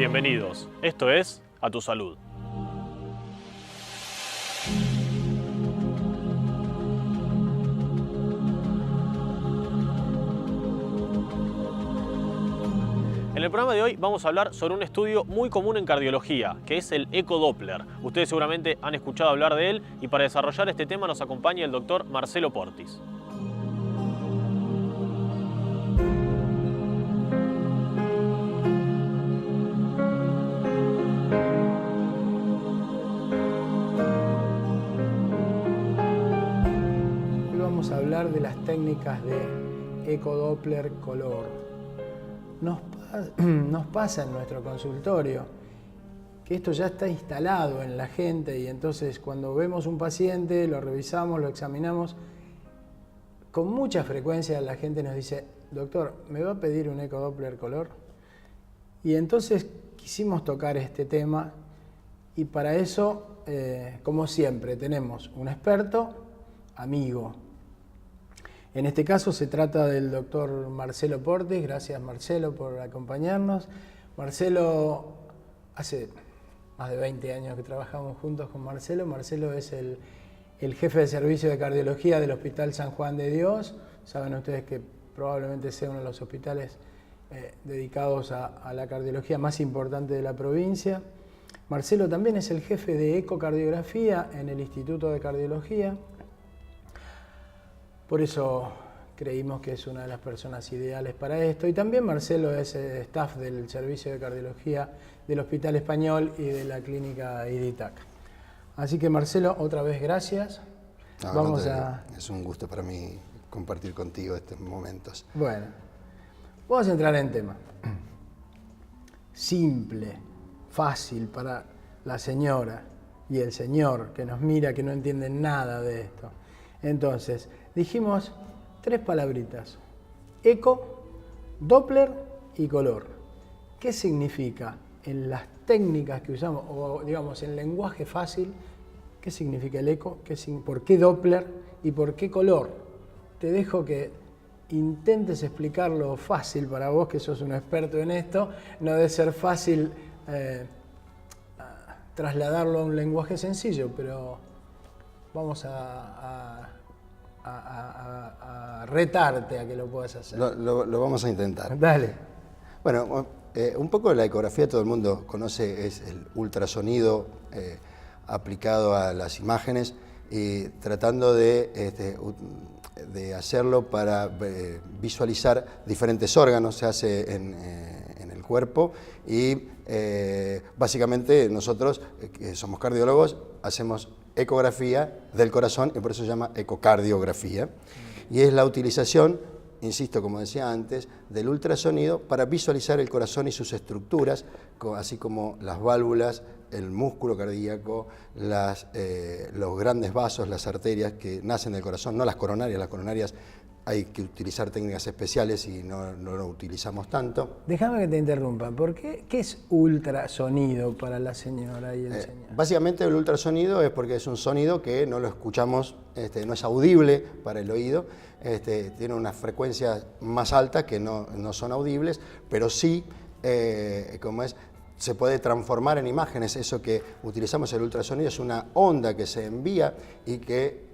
Bienvenidos, esto es A Tu Salud. En el programa de hoy vamos a hablar sobre un estudio muy común en cardiología, que es el ecodoppler. Ustedes seguramente han escuchado hablar de él y para desarrollar este tema nos acompaña el doctor Marcelo Portis. Hoy vamos a hablar de las técnicas de ecodoppler color. Nos pasa en nuestro consultorio que esto ya está instalado en la gente y entonces cuando vemos un paciente, lo revisamos, lo examinamos, con mucha frecuencia la gente nos dice: doctor, ¿me va a pedir un ecodoppler color? Y entonces quisimos tocar este tema y para eso, como siempre, tenemos un experto, amigo. En este caso se trata del doctor Marcelo Portis. Gracias, Marcelo, por acompañarnos. Marcelo, hace más de 20 años que trabajamos juntos con Marcelo. Marcelo es el jefe de servicio de cardiología del Hospital San Juan de Dios. Saben ustedes que probablemente sea uno de los hospitales dedicados a la cardiología más importante de la provincia. Marcelo también es el jefe de ecocardiografía en el Instituto de Cardiología. Por eso creímos que es una de las personas ideales para esto. Y también Marcelo es staff del Servicio de Cardiología del Hospital Español y de la Clínica IDITAC. Así que Marcelo, otra vez gracias. Es un gusto para mí compartir contigo estos momentos. Bueno, vamos a entrar en tema. Simple, fácil para la señora y el señor que nos mira, que no entienden nada de esto. Entonces, dijimos 3 palabritas: eco, doppler y color. ¿Qué significa en las técnicas que usamos, o digamos en lenguaje fácil, qué significa el eco, por qué doppler y por qué color? Te dejo que intentes explicarlo fácil para vos, que sos un experto en esto. No debe ser fácil trasladarlo a un lenguaje sencillo, pero vamos a retarte a que lo puedas hacer. Lo vamos a intentar. Dale. Bueno, un poco de la ecografía todo el mundo conoce, es el ultrasonido aplicado a las imágenes y tratando de hacerlo para visualizar diferentes órganos. Se hace en el cuerpo y básicamente nosotros, que somos cardiólogos, hacemos ecografía del corazón y por eso se llama ecocardiografía. Y es la utilización, insisto, como decía antes, del ultrasonido para visualizar el corazón y sus estructuras, así como las válvulas, el músculo cardíaco, los grandes vasos, las arterias que nacen del corazón, no las coronarias. Las coronarias hay que utilizar técnicas especiales y no lo utilizamos tanto. Déjame que te interrumpa. ¿Qué es ultrasonido para la señora y el señor? Básicamente el ultrasonido es porque es un sonido que no lo escuchamos, no es audible para el oído, tiene unas frecuencias más altas que no son audibles, pero sí, se puede transformar en imágenes. Eso que utilizamos el ultrasonido es una onda que se envía y que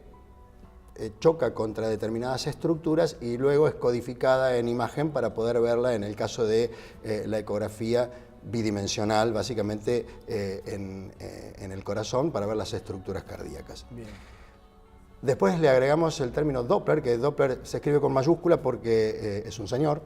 choca contra determinadas estructuras y luego es codificada en imagen para poder verla en el caso de la ecografía bidimensional, básicamente en el corazón, para ver las estructuras cardíacas. Bien. Después le agregamos el término Doppler, que Doppler se escribe con mayúscula porque es un señor.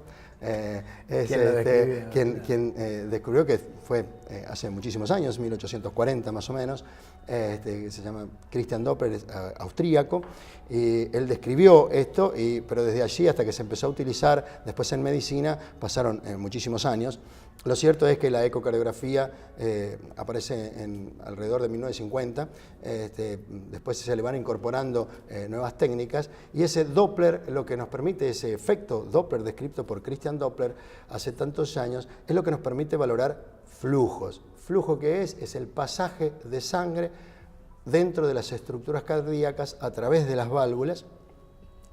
Quien descubrió, que fue hace muchísimos años, 1840 más o menos, se llama Christian Doppler, es austríaco, y él describió esto, pero desde allí hasta que se empezó a utilizar después en medicina pasaron muchísimos años. Lo cierto es que la ecocardiografía aparece alrededor de 1950, después se le van incorporando nuevas técnicas, y ese Doppler, lo que nos permite, ese efecto Doppler descrito por Christian Doppler hace tantos años, es lo que nos permite valorar flujos. ¿Flujo qué es? Es el pasaje de sangre dentro de las estructuras cardíacas a través de las válvulas,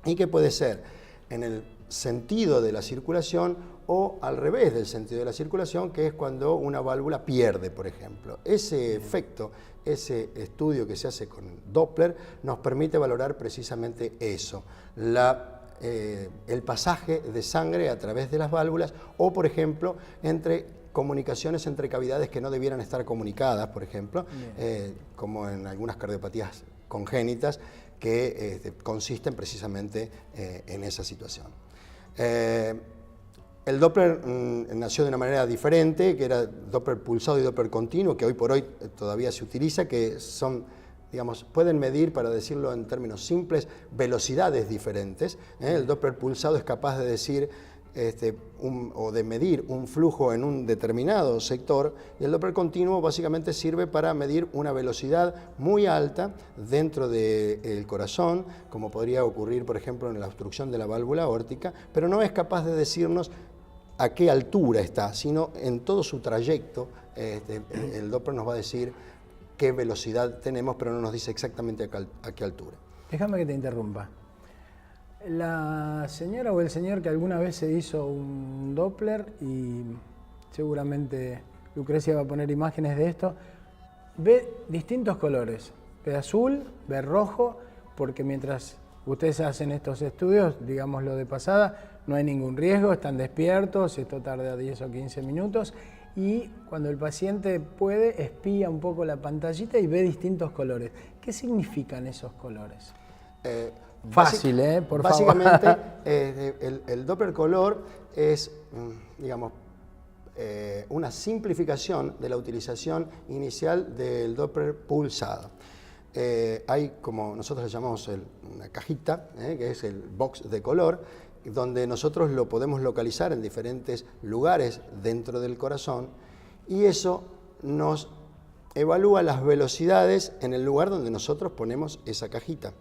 y que puede ser en el sentido de la circulación o al revés del sentido de la circulación, que es cuando una válvula pierde, por ejemplo. Ese efecto, ese estudio que se hace con Doppler, nos permite valorar precisamente eso, el pasaje de sangre a través de las válvulas o, por ejemplo, comunicaciones entre cavidades que no debieran estar comunicadas, por ejemplo, como en algunas cardiopatías congénitas que consisten precisamente en esa situación. El Doppler nació de una manera diferente, que era Doppler pulsado y Doppler continuo, que hoy por hoy todavía se utiliza, que son, digamos, pueden medir, para decirlo en términos simples, velocidades diferentes. El Doppler pulsado es capaz de decir o de medir un flujo en un determinado sector, y el Doppler continuo básicamente sirve para medir una velocidad muy alta dentro del corazón, como podría ocurrir, por ejemplo, en la obstrucción de la válvula aórtica, pero no es capaz de decirnos a qué altura está, sino en todo su trayecto. El Doppler nos va a decir qué velocidad tenemos, pero no nos dice exactamente a qué altura. Déjame que te interrumpa. La señora o el señor que alguna vez se hizo un Doppler, y seguramente Lucrecia va a poner imágenes de esto, ve distintos colores, ve azul, ve rojo, porque mientras ustedes hacen estos estudios, digámoslo de pasada, no hay ningún riesgo, están despiertos, esto tarda 10 o 15 minutos, y cuando el paciente puede, espía un poco la pantallita y ve distintos colores. ¿Qué significan esos colores? Fácil, por favor. Básicamente, el Doppler color es, digamos, una simplificación de la utilización inicial del Doppler pulsado. Hay, como nosotros le llamamos, una cajita, que es el box de color, donde nosotros lo podemos localizar en diferentes lugares dentro del corazón, y eso nos evalúa las velocidades en el lugar donde nosotros ponemos esa cajita.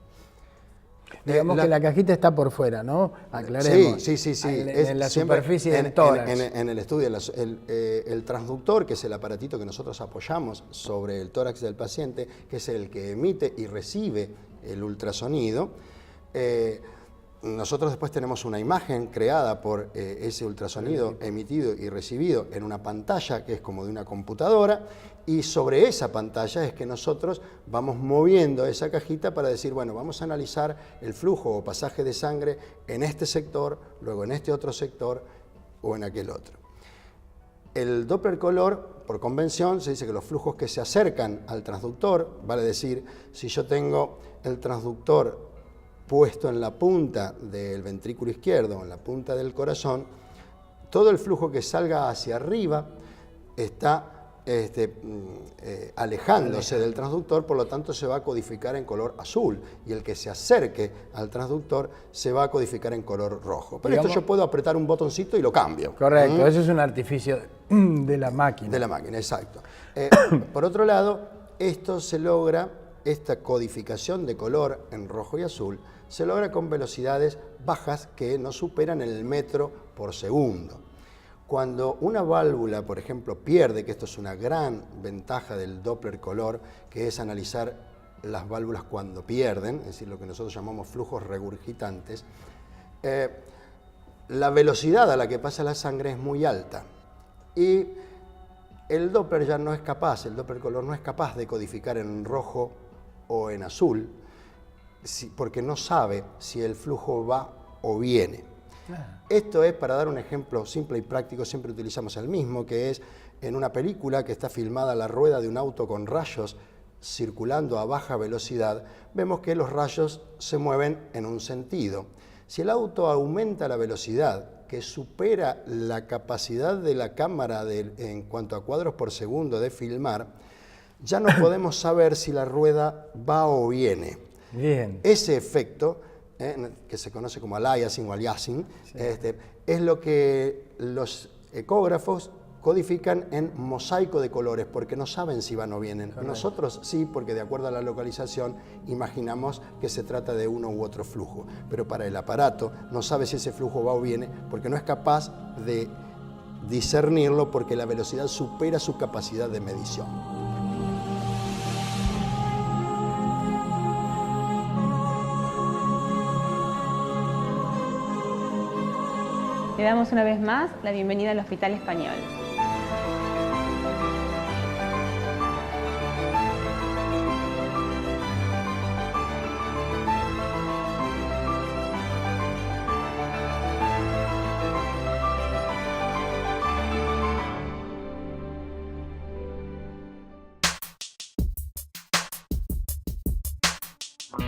Digamos que la cajita está por fuera, ¿no? Aclaremos. Sí. En la superficie del tórax. En el estudio, el transductor, que es el aparatito que nosotros apoyamos sobre el tórax del paciente, que es el que emite y recibe el ultrasonido, nosotros después tenemos una imagen creada por ese ultrasonido emitido y recibido en una pantalla que es como de una computadora, y sobre esa pantalla es que nosotros vamos moviendo esa cajita para decir, bueno, vamos a analizar el flujo o pasaje de sangre en este sector, luego en este otro sector o en aquel otro. El Doppler color, por convención, se dice que los flujos que se acercan al transductor, vale decir, si yo tengo el transductor puesto en la punta del ventrículo izquierdo, en la punta del corazón, todo el flujo que salga hacia arriba está alejándose del transductor, por lo tanto se va a codificar en color azul, y el que se acerque al transductor se va a codificar en color rojo. Pero digamos, esto yo puedo apretar un botoncito y lo cambio. Correcto, eso es un artificio de la máquina. De la máquina, exacto. Por otro lado, esto se logra, esta codificación de color en rojo y azul, se logra con velocidades bajas que no superan el metro por segundo. Cuando una válvula, por ejemplo, pierde, que esto es una gran ventaja del Doppler color, que es analizar las válvulas cuando pierden, es decir, lo que nosotros llamamos flujos regurgitantes, la velocidad a la que pasa la sangre es muy alta, y el Doppler ya no es capaz, el Doppler color no es capaz de codificar en rojo o en azul, porque no sabe si el flujo va o viene. Esto es, para dar un ejemplo simple y práctico, siempre utilizamos el mismo, que es en una película que está filmada la rueda de un auto con rayos circulando a baja velocidad, vemos que los rayos se mueven en un sentido. Si el auto aumenta la velocidad, que supera la capacidad de la cámara en cuanto a cuadros por segundo de filmar, ya no podemos saber si la rueda va o viene. Bien. Ese efecto, que se conoce como aliasing o aliasing, sí, es lo que los ecógrafos codifican en mosaico de colores, porque no saben si van o vienen. Correcto. Nosotros sí, porque de acuerdo a la localización imaginamos que se trata de uno u otro flujo, pero para el aparato no sabe si ese flujo va o viene, porque no es capaz de discernirlo, porque la velocidad supera su capacidad de medición. Le damos una vez más la bienvenida al Hospital Español.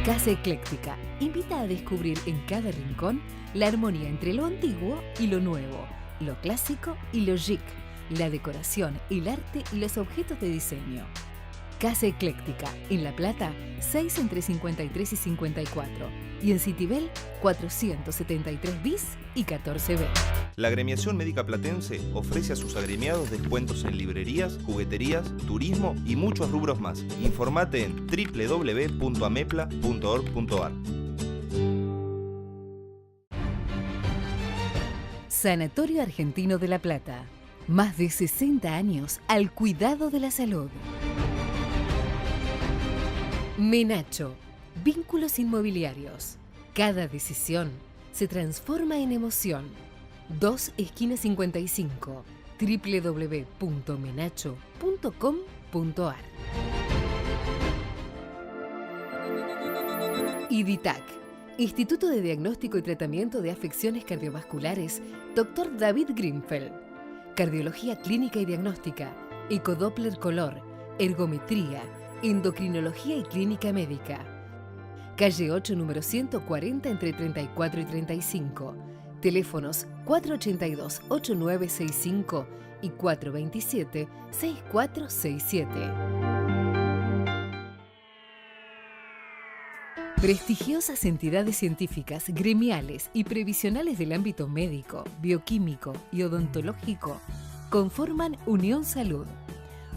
Casa Ecléctica invita a descubrir en cada rincón la armonía entre lo antiguo y lo nuevo, lo clásico y lo chic, la decoración, el arte y los objetos de diseño. Casa Ecléctica, en La Plata, 6 entre 53 y 54, y en Citibel, 473 bis y 14B. La Agremiación Médica Platense ofrece a sus agremiados descuentos en librerías, jugueterías, turismo y muchos rubros más. Informate en www.amepla.org.ar. Sanatorio Argentino de La Plata. Más de 60 años al cuidado de la salud. Menacho. Vínculos inmobiliarios. Cada decisión se transforma en emoción. 2 esquina 55. www.menacho.com.ar. IDITAC, Instituto de Diagnóstico y Tratamiento de Afecciones Cardiovasculares, Dr. David Grinfeld. Cardiología clínica y diagnóstica, ecodoppler color, ergometría, endocrinología y clínica médica. Calle 8, número 140, entre 34 y 35. Teléfonos 482-8965 y 427-6467. Prestigiosas entidades científicas, gremiales y previsionales del ámbito médico, bioquímico y odontológico conforman Unión Salud,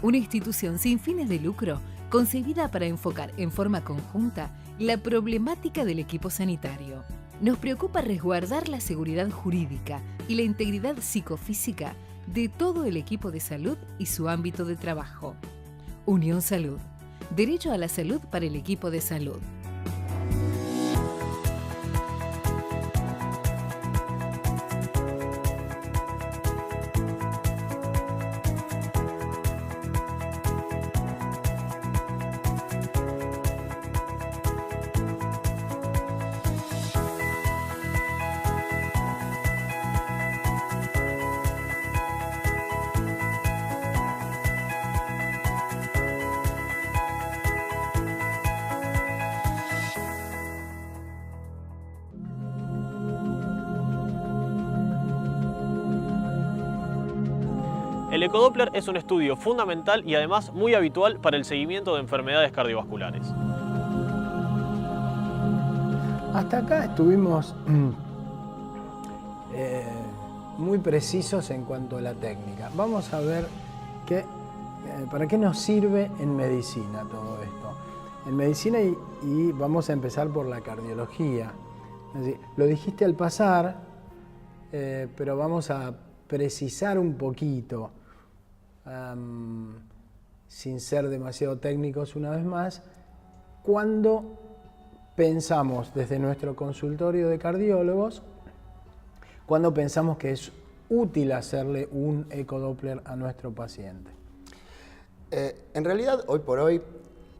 una institución sin fines de lucro concebida para enfocar en forma conjunta la problemática del equipo sanitario. Nos preocupa resguardar la seguridad jurídica y la integridad psicofísica de todo el equipo de salud y su ámbito de trabajo. Unión Salud. Derecho a la salud para el equipo de salud. El ecodoppler es un estudio fundamental y además muy habitual para el seguimiento de enfermedades cardiovasculares. Hasta acá estuvimos muy precisos en cuanto a la técnica. Vamos a ver para qué nos sirve en medicina todo esto. En medicina y vamos a empezar por la cardiología. Es decir, lo dijiste al pasar, pero vamos a precisar un poquito, sin ser demasiado técnicos una vez más, cuando pensamos desde nuestro consultorio de cardiólogos, cuando pensamos que es útil hacerle un ecodoppler a nuestro paciente. En realidad, hoy por hoy,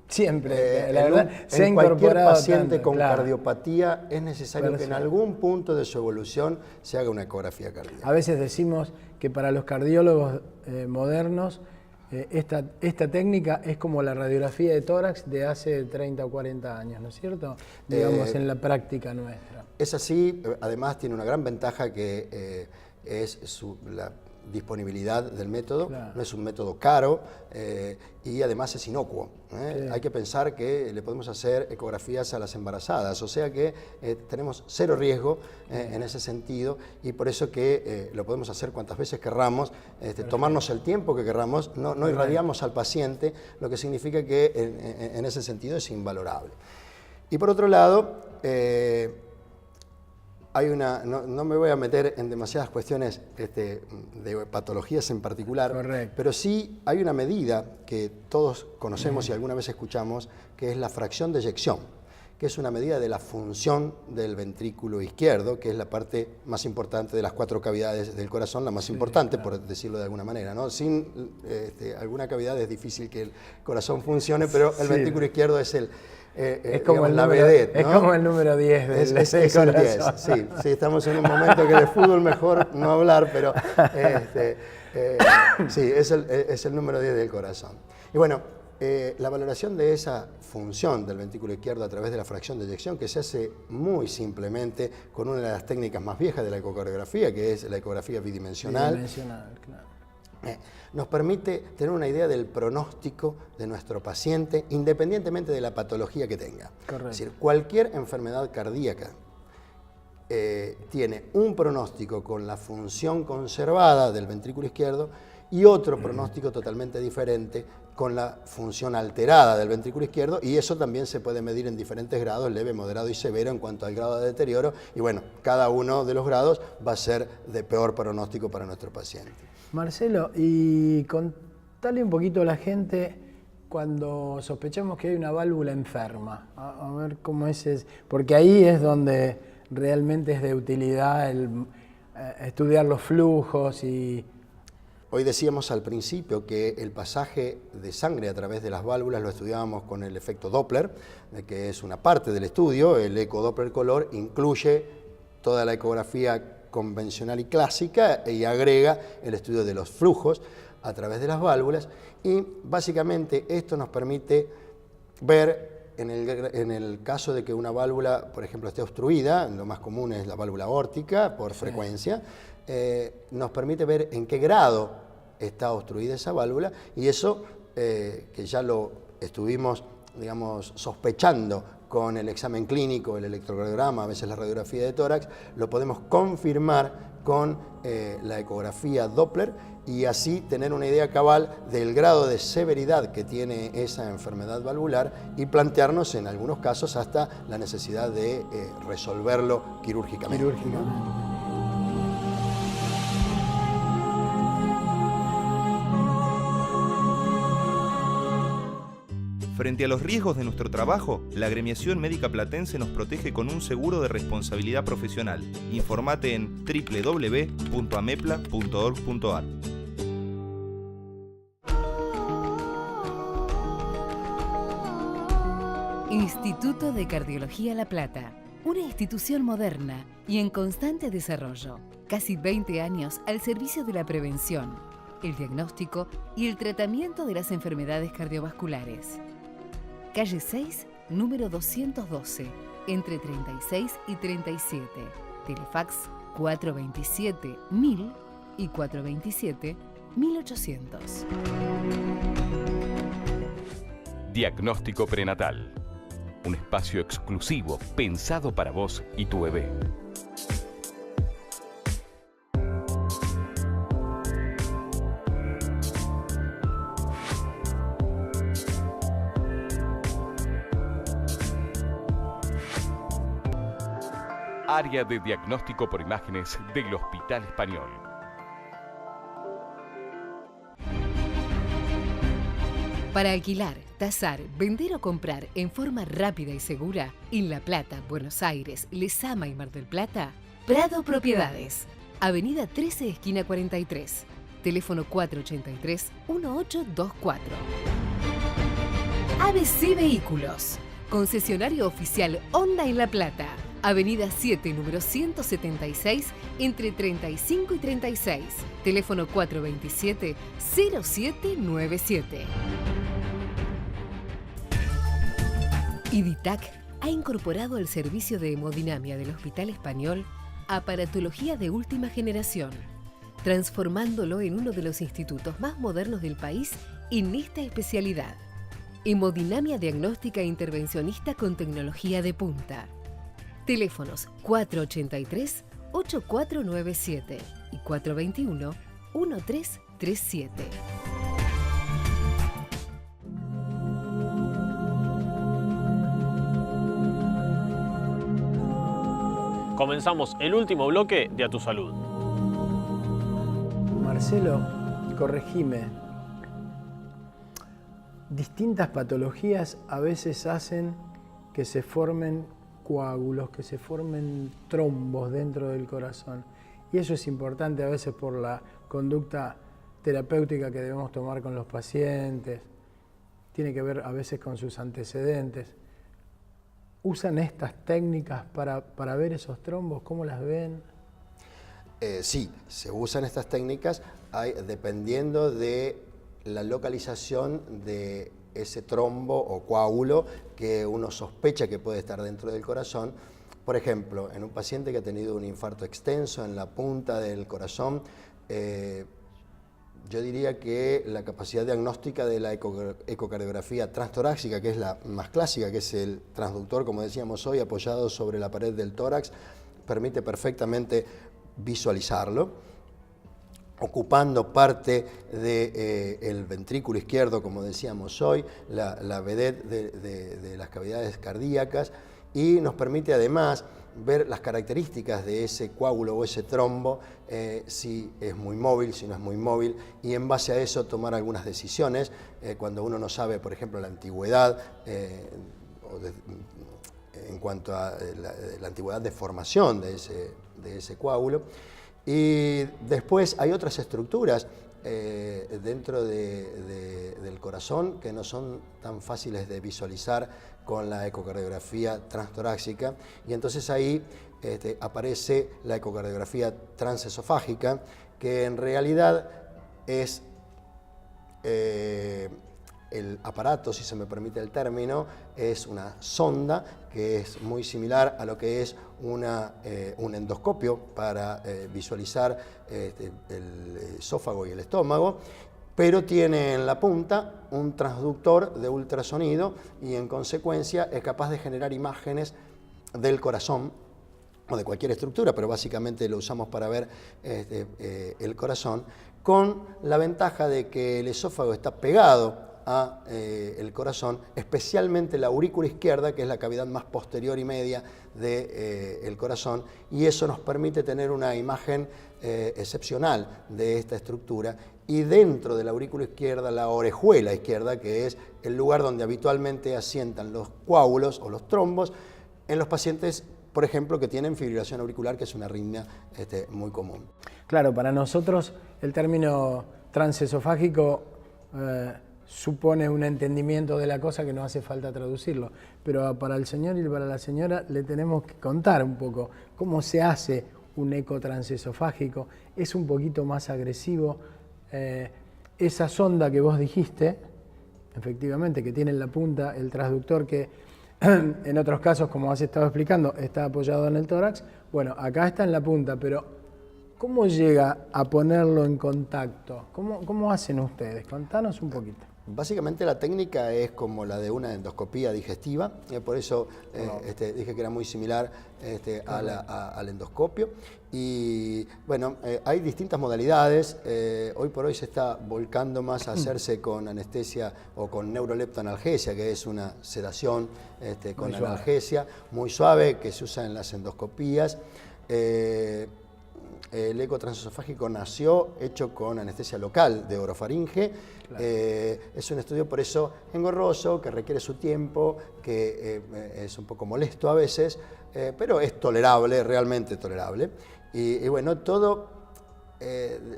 siempre, la verdad, se ha en cualquier incorporado paciente tanto, con claro. cardiopatía es necesario que en algún punto de su evolución se haga una ecografía cardíaca. A veces decimos que para los cardiólogos modernos esta técnica es como la radiografía de tórax de hace 30 o 40 años, ¿no es cierto? Digamos, en la práctica nuestra. Es así, además tiene una gran ventaja que es la disponibilidad del método, claro. No es un método caro y además es inocuo. Sí. Hay que pensar que le podemos hacer ecografías a las embarazadas, o sea que tenemos cero riesgo en ese sentido y por eso que lo podemos hacer cuantas veces querramos, tomarnos el tiempo que querramos, no irradiamos al paciente, lo que significa que en ese sentido es invalorable. Y por otro lado, hay no me voy a meter en demasiadas cuestiones de patologías en particular, correcto. Pero sí hay una medida que todos conocemos y alguna vez escuchamos, que es la fracción de eyección, que es una medida de la función del ventrículo izquierdo, que es la parte más importante de las 4 cavidades del corazón, la más importante, claro, por decirlo de alguna manera, ¿no? Sin alguna cavidad es difícil que el corazón funcione, pero el ventrículo izquierdo es el... es como el número, vedette, ¿no? Es como el número 10 del es el 10, sí, estamos en un momento que de fútbol mejor no hablar, pero sí, es el número 10 del corazón. Y bueno, la valoración de esa función del ventrículo izquierdo a través de la fracción de eyección, que se hace muy simplemente con una de las técnicas más viejas de la ecocardiografía, que es la ecografía bidimensional. Bidimensional, claro. Nos permite tener una idea del pronóstico de nuestro paciente independientemente de la patología que tenga. Correcto. Es decir, cualquier enfermedad cardíaca tiene un pronóstico con la función conservada del ventrículo izquierdo y otro pronóstico totalmente diferente con la función alterada del ventrículo izquierdo, y eso también se puede medir en diferentes grados, leve, moderado y severo en cuanto al grado de deterioro, y bueno, cada uno de los grados va a ser de peor pronóstico para nuestro paciente. Marcelo, y contale un poquito a la gente cuando sospechamos que hay una válvula enferma, a ver cómo es, porque ahí es donde realmente es de utilidad estudiar los flujos y... Hoy decíamos al principio que el pasaje de sangre a través de las válvulas lo estudiábamos con el efecto Doppler, que es una parte del estudio. El eco-Doppler color incluye toda la ecografía convencional y clásica y agrega el estudio de los flujos a través de las válvulas, y básicamente esto nos permite ver en el caso de que una válvula, por ejemplo, esté obstruida, lo más común es la válvula aórtica por frecuencia, nos permite ver en qué grado está obstruida esa válvula, y eso que ya lo estuvimos, digamos, sospechando con el examen clínico, el electrocardiograma, a veces la radiografía de tórax, lo podemos confirmar con la ecografía Doppler, y así tener una idea cabal del grado de severidad que tiene esa enfermedad valvular y plantearnos en algunos casos hasta la necesidad de resolverlo quirúrgicamente. Frente a los riesgos de nuestro trabajo, la Agremiación Médica Platense nos protege con un seguro de responsabilidad profesional. Informate en www.amepla.org.ar. Instituto de Cardiología La Plata, una institución moderna y en constante desarrollo. Casi 20 años al servicio de la prevención, el diagnóstico y el tratamiento de las enfermedades cardiovasculares. Calle 6, número 212, entre 36 y 37. Telefax 427-1000 y 427-1800. Diagnóstico prenatal. Un espacio exclusivo pensado para vos y tu bebé. Área de diagnóstico por imágenes del Hospital Español. Para alquilar, tasar, vender o comprar en forma rápida y segura en La Plata, Buenos Aires, Lezama y Mar del Plata, Prado Propiedades. Avenida 13, esquina 43. Teléfono 483-1824. ABC Vehículos. Concesionario oficial Honda en La Plata. Avenida 7, número 176, entre 35 y 36. Teléfono 427-0797. IDITAC ha incorporado al servicio de hemodinamia del Hospital Español aparatología de última generación, transformándolo en uno de los institutos más modernos del país en esta especialidad. Hemodinamia diagnóstica e intervencionista con tecnología de punta. Teléfonos 483-8497 y 421-1337. Comenzamos el último bloque de A Tu Salud. Marcelo, corregime. Distintas patologías a veces hacen que se formen coágulos, que se formen trombos dentro del corazón. Y eso es importante a veces por la conducta terapéutica que debemos tomar con los pacientes. Tiene que ver a veces con sus antecedentes. ¿Usan estas técnicas para ver esos trombos? ¿Cómo las ven? Sí, se usan estas técnicas dependiendo de la localización de ese trombo o coágulo que uno sospecha que puede estar dentro del corazón. Por ejemplo, en un paciente que ha tenido un infarto extenso en la punta del corazón, yo diría que la capacidad diagnóstica de la ecocardiografía transtorácica, que es la más clásica, que es el transductor, como decíamos hoy, apoyado sobre la pared del tórax, permite perfectamente visualizarlo, ocupando parte del ventrículo izquierdo, como decíamos hoy, la vedette de las cavidades cardíacas, y nos permite además ver las características de ese coágulo o ese trombo, si es muy móvil, si no es muy móvil, y en base a eso tomar algunas decisiones cuando uno no sabe, por ejemplo, la antigüedad, en cuanto a la antigüedad de formación de ese coágulo. Y después hay otras estructuras dentro del corazón que no son tan fáciles de visualizar con la ecocardiografía transtorácica, y entonces ahí aparece la ecocardiografía transesofágica, que en realidad es el aparato, si se me permite el término, es una sonda que es muy similar a lo que es un endoscopio para visualizar el esófago y el estómago, pero tiene en la punta un transductor de ultrasonido y en consecuencia es capaz de generar imágenes del corazón o de cualquier estructura, pero básicamente lo usamos para ver el corazón, con la ventaja de que el esófago está pegado a el corazón, especialmente la aurícula izquierda, que es la cavidad más posterior y media del corazón, y eso nos permite tener una imagen excepcional de esta estructura, y dentro de la aurícula izquierda, la orejuela izquierda, que es el lugar donde habitualmente asientan los coágulos o los trombos en los pacientes, por ejemplo, que tienen fibrilación auricular, que es una arritmia muy común. Claro, para nosotros el término transesofágico supone un entendimiento de la cosa que no hace falta traducirlo, pero para el señor y para la señora le tenemos que contar un poco cómo se hace un eco transesofágico. Es un poquito más agresivo. Esa sonda que vos dijiste, efectivamente, que tiene en la punta el transductor que en otros casos, como has estado explicando, está apoyado en el tórax. Bueno, acá está en la punta, pero ¿cómo llega a ponerlo en contacto? ¿Cómo hacen ustedes? Contanos un poquito. Básicamente la técnica es como la de una endoscopía digestiva, por eso dije que era muy similar al endoscopio. Y bueno, hay distintas modalidades. Hoy por hoy se está volcando más a hacerse con anestesia o con neuroleptoanalgesia, que es una sedación con analgesia muy suave que se usa en las endoscopías. El eco transesofágico nació hecho con anestesia local de orofaringe. Claro. Es un estudio por eso engorroso, que requiere su tiempo, que es un poco molesto a veces, pero es tolerable, realmente tolerable. Y bueno, todo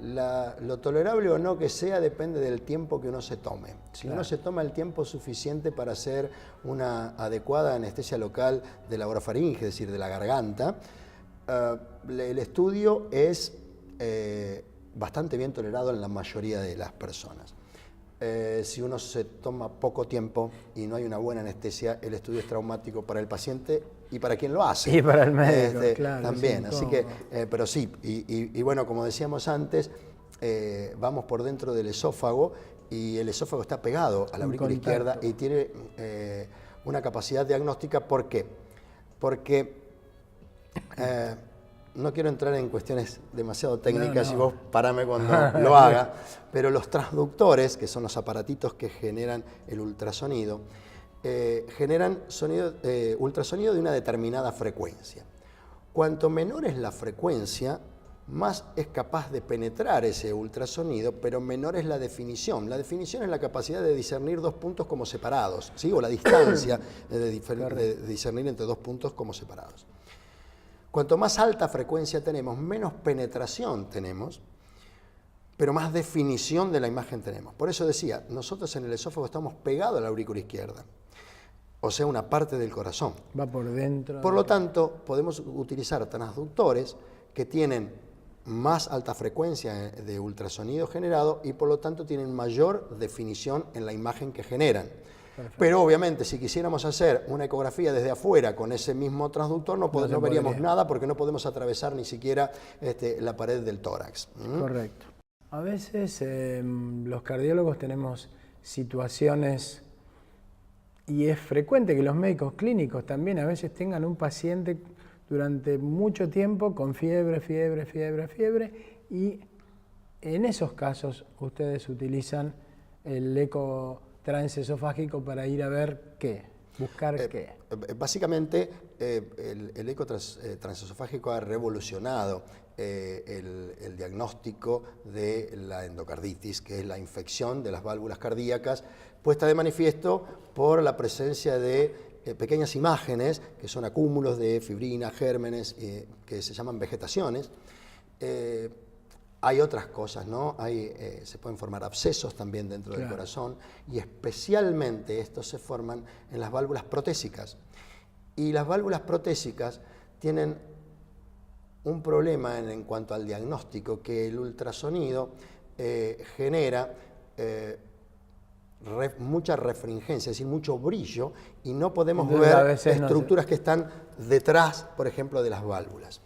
lo tolerable o no que sea depende del tiempo que uno se tome. Si claro. Uno se toma el tiempo suficiente para hacer una adecuada anestesia local de la orofaringe, es decir, de la garganta, el estudio es bastante bien tolerado en la mayoría de las personas. Si uno se toma poco tiempo y no hay una buena anestesia, el estudio es traumático para el paciente y para quien lo hace. Y para el médico, claro. También, así que, pero sí, y bueno, como decíamos antes, vamos por dentro del esófago y el esófago está pegado a la aurícula izquierda y tiene una capacidad diagnóstica. ¿Por qué? Porque no quiero entrar en cuestiones demasiado técnicas y vos parame cuando lo haga, pero los transductores, que son los aparatitos que generan el ultrasonido, generan ultrasonido de una determinada frecuencia. Cuanto menor es la frecuencia, más es capaz de penetrar ese ultrasonido, pero menor es la definición. La definición es la capacidad de discernir dos puntos como separados, ¿sí? O la distancia de discernir entre dos puntos como separados. Cuanto más alta frecuencia tenemos, menos penetración tenemos, pero más definición de la imagen tenemos. Por eso decía, nosotros en el esófago estamos pegados a la aurícula izquierda, o sea, una parte del corazón. Va por dentro. Por lo tanto, podemos utilizar transductores que tienen más alta frecuencia de ultrasonido generado y por lo tanto tienen mayor definición en la imagen que generan. Perfecto. Pero obviamente si quisiéramos hacer una ecografía desde afuera con ese mismo transductor no veríamos nada porque no podemos atravesar ni siquiera la pared del tórax. Correcto. A veces los cardiólogos tenemos situaciones y es frecuente que los médicos clínicos también a veces tengan un paciente durante mucho tiempo con fiebre, y en esos casos ustedes utilizan el eco transesofágico para ir a ver qué, buscar qué. Básicamente el eco transesofágico ha revolucionado el diagnóstico de la endocarditis, que es la infección de las válvulas cardíacas, puesta de manifiesto por la presencia de pequeñas imágenes, que son acúmulos de fibrina, gérmenes, que se llaman vegetaciones. Hay otras cosas, ¿no? Se pueden formar abscesos también dentro del corazón, y especialmente estos se forman en las válvulas protésicas. Y las válvulas protésicas tienen un problema en cuanto al diagnóstico, que el ultrasonido genera mucha refringencia, es decir, mucho brillo, y no podemos ver estructuras que están detrás, por ejemplo, de las válvulas,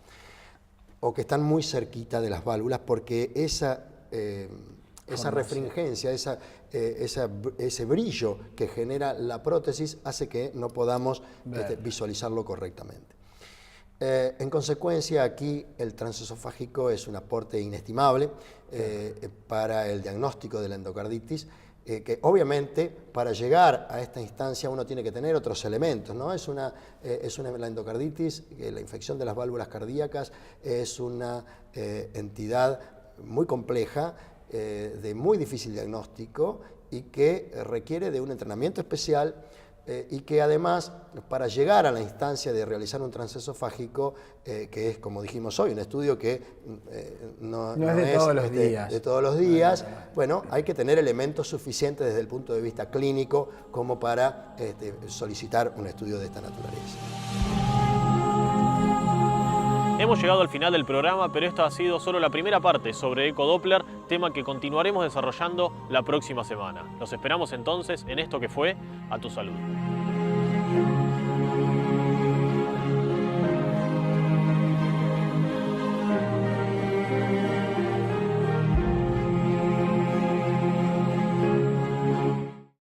o que están muy cerquita de las válvulas, porque esa refringencia, ese brillo que genera la prótesis hace que no podamos visualizarlo correctamente. En consecuencia, aquí el transesofágico es un aporte inestimable para el diagnóstico de la endocarditis, que obviamente para llegar a esta instancia uno tiene que tener otros elementos, ¿no? La endocarditis, la infección de las válvulas cardíacas, es una entidad muy compleja, de muy difícil diagnóstico y que requiere de un entrenamiento especial y que además, para llegar a la instancia de realizar un transesofágico, que es, como dijimos hoy, un estudio que no es de todos los días. De todos los días, bueno, hay que tener elementos suficientes desde el punto de vista clínico como para solicitar un estudio de esta naturaleza. Hemos llegado al final del programa, pero esta ha sido solo la primera parte sobre ecodoppler, tema que continuaremos desarrollando la próxima semana. Los esperamos entonces en esto que fue A Tu Salud.